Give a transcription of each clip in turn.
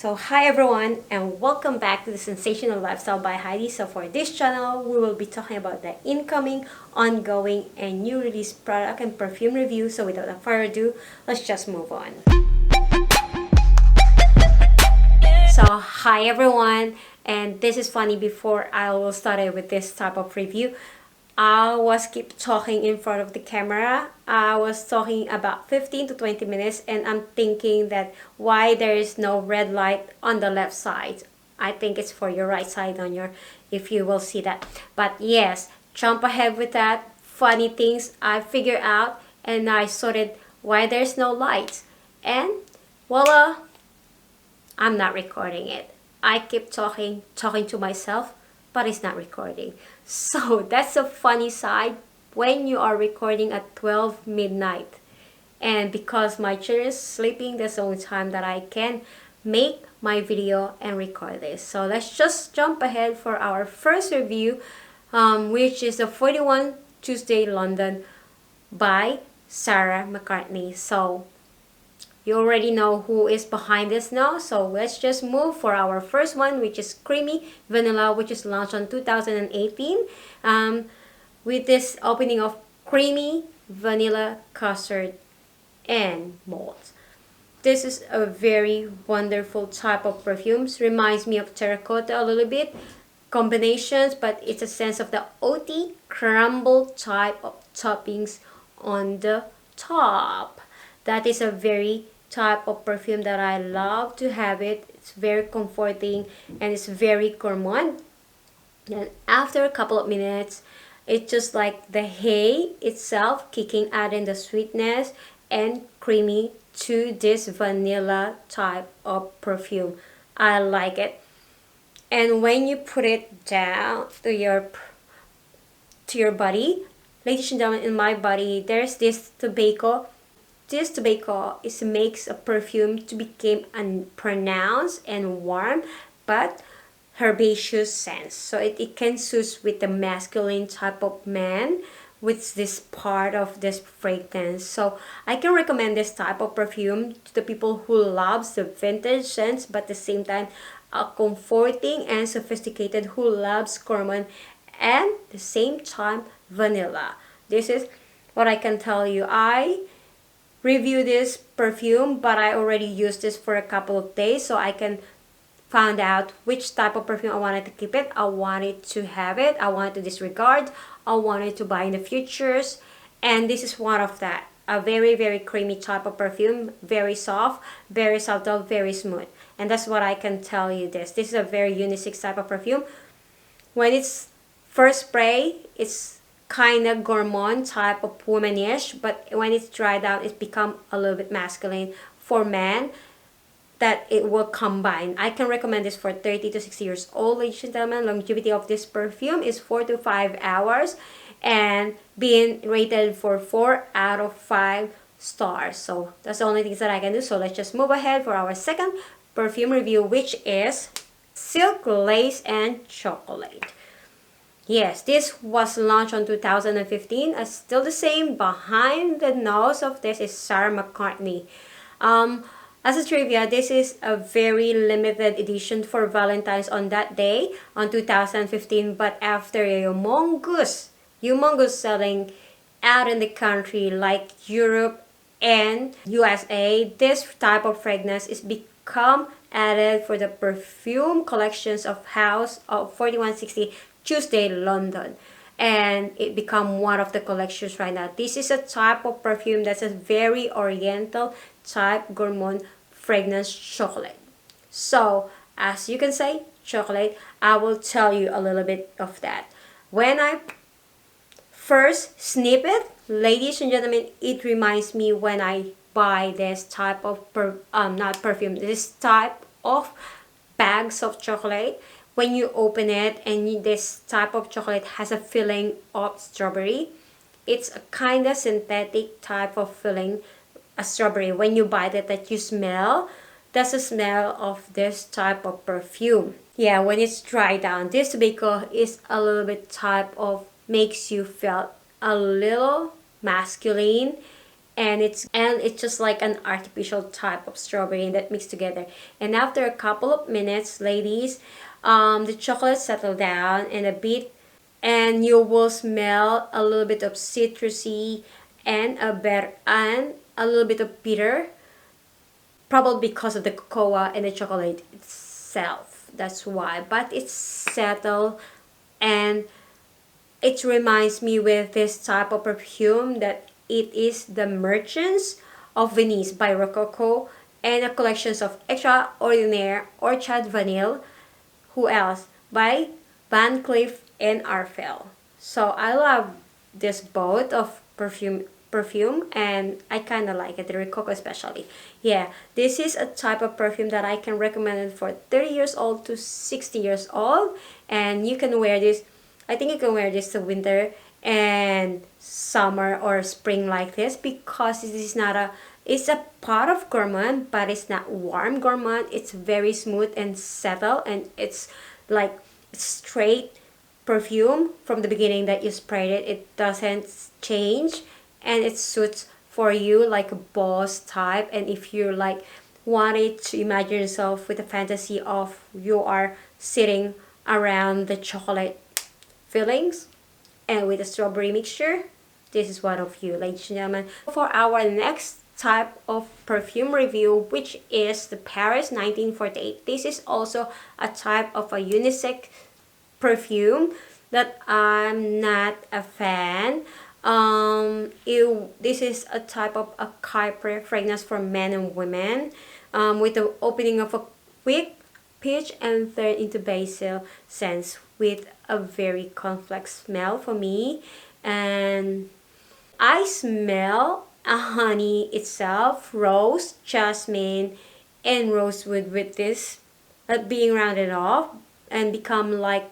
So hi everyone and welcome back to the Sensational Lifestyle by Heidi. So for this channel, we will be talking about the incoming, ongoing, and new release product and perfume review. So without further ado, let's just move on. So hi everyone, and this is funny. Before I will start with this type of review, I was keep talking in front of the camera. I was talking about 15 to 20 minutes and I'm thinking that why there is no red light on the left side. I think it's for your right side on your, if you will see that. But yes, jump ahead with that. Funny things I figured out and I sorted why there's no lights. And voila, I'm not recording it. I keep talking to myself, but it's not recording. So that's a funny side when you are recording at 12 midnight. And because my children is sleeping, that's the only time that I can make my video and record this. So let's just jump ahead for our first review, which is the 41 Tuesday London by Sarah McCartney. So you already know who is behind this now, so let's just move for our first one, which is Creamy Vanilla, which is launched on 2018 with this opening of creamy vanilla custard and malt. This is a very wonderful type of perfumes. Reminds me of terracotta a little bit combinations, but it's a sense of the oaty crumble type of toppings on the top. That is a very type of perfume that I love to have it. It's very comforting and it's very gourmand. And after a couple of minutes, it's just like the hay itself kicking out in the sweetness and creamy to this vanilla type of perfume. I like it. And when you put it down to your body, ladies and gentlemen, in my body, there's this tobacco. This tobacco makes a perfume to become unpronounced and warm, but herbaceous scents. So it can suit with the masculine type of man with this part of this fragrance. So I can recommend this type of perfume to the people who loves the vintage scents, but at the same time, comforting and sophisticated who loves gourmand and the same time vanilla. This is what I can tell you. I review this perfume, but I already used this for a couple of days, so I can find out which type of perfume I wanted to keep it, I wanted to have it, I wanted to disregard, I wanted to buy in the futures, and this is one of that. A very creamy type of perfume, very soft, very subtle, very smooth, and that's what I can tell you. This is a very unisex type of perfume. When it's first spray, it's kind of gourmand type of womanish, but when it's dried out, it's become a little bit masculine for men, that it will combine. I can recommend this for 30 to 60 years old, ladies and gentlemen. Longevity of this perfume is 4 to 5 hours and being rated for 4 out of 5 stars. So that's the only things that I can do. So let's just move ahead for our second perfume review, which is Silk Lace and Chocolate. Yes, this was launched on 2015. Still the same. Behind the nose of this is Sarah McCartney. As a trivia, this is a very limited edition for Valentine's on that day, on 2015. But after a humongous selling out in the country like Europe and USA, this type of fragrance is become added for the perfume collections of House of 4160 Tuesday London, and it become one of the collections right now. This is a type of perfume that's a very oriental type gourmand fragrance chocolate. So as you can say chocolate, I will tell you a little bit of that. When I first sniff it, ladies and gentlemen, it reminds me when I buy this type of not perfume, this type of bags of chocolate. When you open it and this type of chocolate has a filling of strawberry, it's a kind of synthetic type of filling, a strawberry. When you bite it, that you smell, that's the smell of this type of perfume. Yeah, when it's dried down, this tobacco is a little bit type of makes you feel a little masculine and it's just like an artificial type of strawberry that mixed together. And after a couple of minutes, ladies, the chocolate settle down and a bit, and you will smell a little bit of citrusy and a little bit of bitter, probably because of the cocoa and the chocolate itself. That's why. But it's settled, and it reminds me with this type of perfume that it is the Merchants of Venice by Rococo and a collections of Extraordinaire Orchard Vanille. Who else? By Van Cleef and Arpels. So I love this both of perfume, and I kind of like it, the Rococo especially. Yeah, this is a type of perfume that I can recommend it for 30 years old to 60 years old, and you can wear this. I think you can wear this to winter and summer or spring like this, because this is not a, it's a pot of gourmand, but it's not warm gourmand. It's very smooth and settled, and it's like straight perfume from the beginning that you sprayed it. It doesn't change, and it suits for you like a boss type. And if you like wanted to imagine yourself with a fantasy of you are sitting around the chocolate fillings and with a strawberry mixture, this is one of you, ladies and gentlemen. For our next type of perfume review, which is the Paris 1948. This is also a type of a unisex perfume that I'm not a fan. This is a type of a Kuiper fragrance for men and women, with the opening of a quick peach and turn into basil scents with a very complex smell for me. And I smell a honey itself, rose, jasmine, and rosewood, with this being rounded off and become like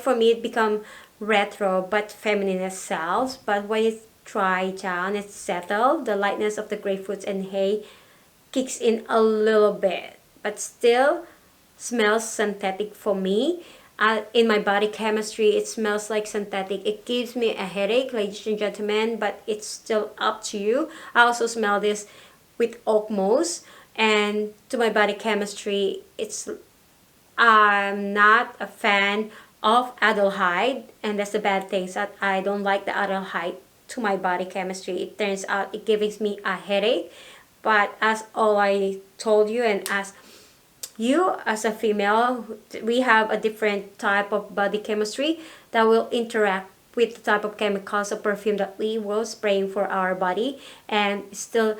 for me it become retro but feminine itself. But when it's dry down, it's settled, the lightness of the grapefruits and hay kicks in a little bit, but still smells synthetic for me. In my body chemistry, it smells like synthetic. It gives me a headache, ladies and gentlemen, but it's still up to you. I also smell this with oak moss, and to my body chemistry, I'm not a fan of aldehyde, and that's the bad thing, that I don't like the aldehyde to my body chemistry. It turns out it gives me a headache. But as all I told you, and as you as a female, we have a different type of body chemistry that will interact with the type of chemicals of perfume that we will spraying for our body. And still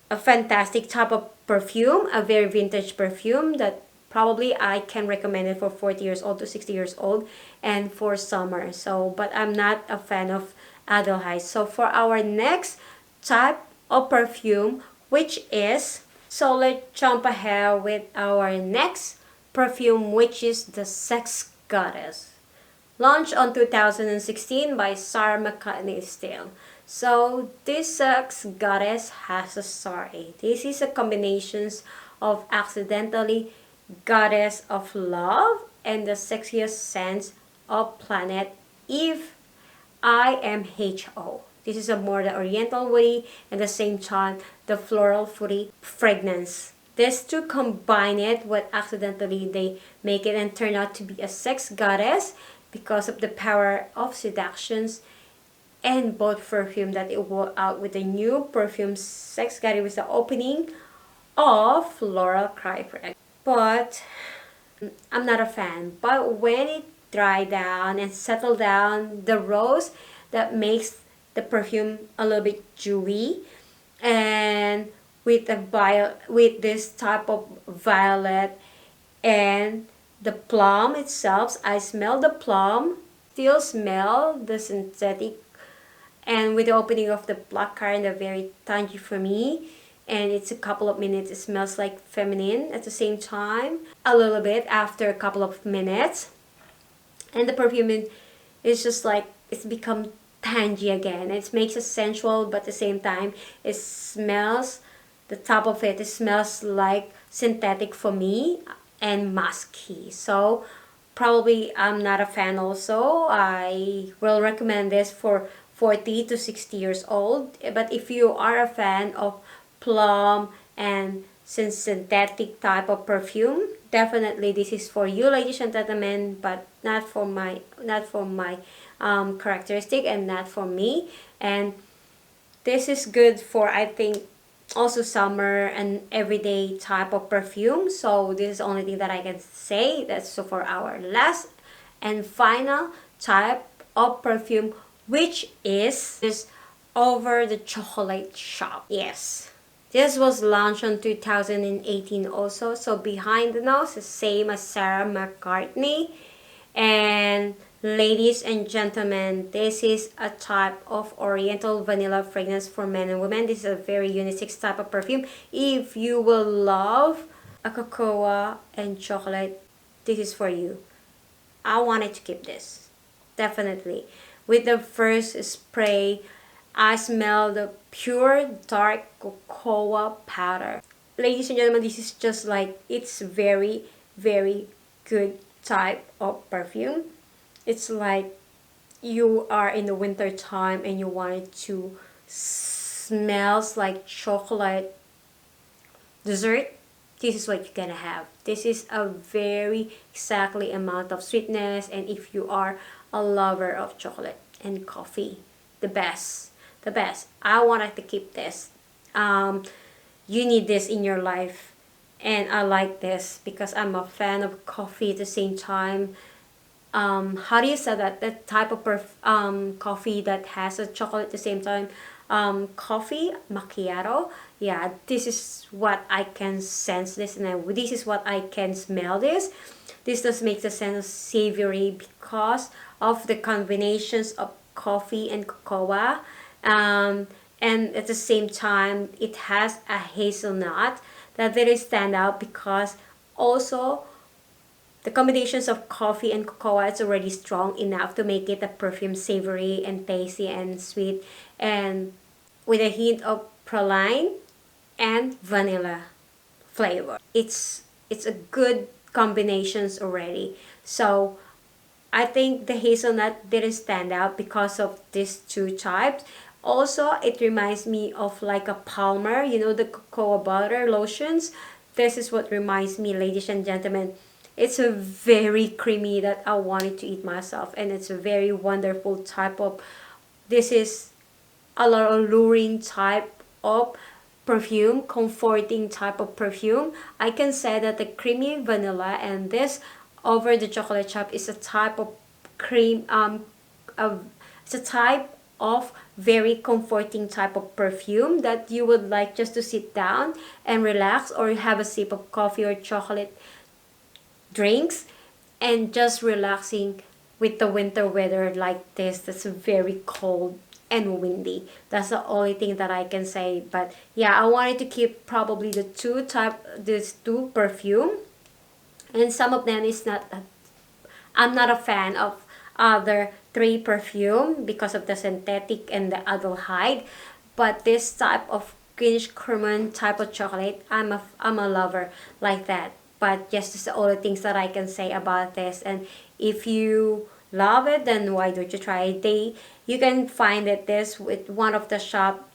a fantastic type of perfume, a very vintage perfume that probably I can recommend it for 40 years old to 60 years old and for summer. So, but I'm not a fan of aldehyde. So for our next type of perfume, which is, so let's jump ahead with our next perfume, which is the Sex Goddess. Launched on 2016 by Sarah McCartney Steele. So this Sex Goddess has a story. This is a combination of accidentally goddess of love and the sexiest sense of planet Eve, IMHO. This is a more the oriental woody and at the same time the floral fruity fragrance. These two combine it, what accidentally they make it and turn out to be a sex goddess because of the power of seductions and both perfume that it will out with the new perfume Sex Goddess with the opening of Floral Kuiper. But I'm not a fan. But when it dry down and settle down, the rose that makes the perfume a little bit dewy, and with with this type of violet and the plum itself, I smell the plum, still smell the synthetic, and with the opening of the black currant, they're very tangy for me. And it's a couple of minutes, it smells like feminine at the same time, a little bit after a couple of minutes. And the perfume is just like, it's become tangy again. It makes it sensual, but at the same time, it smells, the top of it smells like synthetic for me and musky. So probably I'm not a fan also. I will recommend this for 40 to 60 years old. But if you are a fan of plum and synthetic type of perfume, definitely this is for you, ladies and gentlemen, but not for my characteristic, and not for me. And this is good for, I think, also summer and everyday type of perfume. So this is the only thing that I can say. That's so for our last and final type of perfume, which is this Over the Chocolate Shop. Yes. This was launched in 2018 also. So behind the nose is same as Sarah McCartney. And ladies and gentlemen, this is a type of oriental vanilla fragrance for men and women. This is a very unisex type of perfume. If you will love a cocoa and chocolate, this is for you. I wanted to keep this. Definitely. With the first spray, I smell the pure dark cocoa powder. Ladies and gentlemen, this is just like, it's very, very good type of perfume. It's like you are in the winter time and you wanted to smells like chocolate dessert. This is what you're gonna have. This is a very exactly amount of sweetness, and if you are a lover of chocolate and coffee, the best, the best. I wanted to keep this. You need this in your life, and I like this because I'm a fan of coffee at the same time. How do you say that? That type of coffee that has a chocolate at the same time. Coffee macchiato. Yeah, this is what I can sense this, and this is what I can smell this. This does make the sense savory because of the combinations of coffee and cocoa. And at the same time, it has a hazelnut that really stand out because also the combinations of coffee and cocoa is already strong enough to make it a perfume savory and tasty and sweet, and with a hint of praline and vanilla flavor. It's a good combinations already. So I think the hazelnut didn't stand out because of these two types. Also, it reminds me of like a Palmer, you know, the cocoa butter lotions. This is what reminds me, ladies and gentlemen. It's a very creamy that I wanted to eat myself, and it's a very wonderful type of, this is a alluring type of perfume, comforting type of perfume. I can say that the creamy vanilla and this Over the Chocolate Shop is a type of cream, it's a type of very comforting type of perfume that you would like just to sit down and relax, or have a sip of coffee or chocolate drinks and just relaxing with the winter weather like this that's very cold and windy. That's the only thing that I can say. But yeah, I wanted to keep probably these two perfume, and some of them is not, I'm not a fan of other three perfume because of the synthetic and the aldehyde, but this type of greenish cream type of chocolate, I'm a lover like that. But just this all the things that I can say about this. And if you love it, then why don't you try it? You can find it this with one of the shop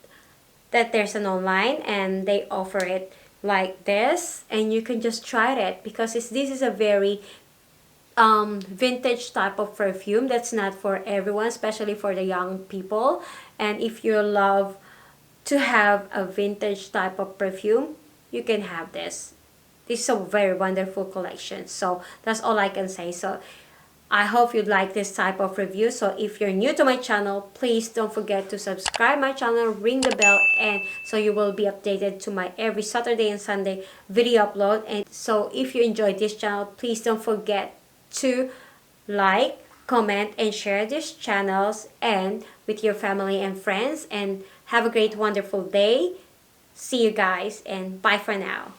that there's an online, and they offer it like this, and you can just try it because this is a very vintage type of perfume that's not for everyone, especially for the young people. And if you love to have a vintage type of perfume, you can have this. This is a very wonderful collection. So that's all I can say. So I hope you'd like this type of review. So if you're new to my channel, please don't forget to subscribe my channel, ring the bell, and so you will be updated to my every Saturday and Sunday video upload. And so if you enjoyed this channel, please don't forget to like, comment, and share these channels and with your family and friends. And have a great, wonderful day. See you guys, and bye for now.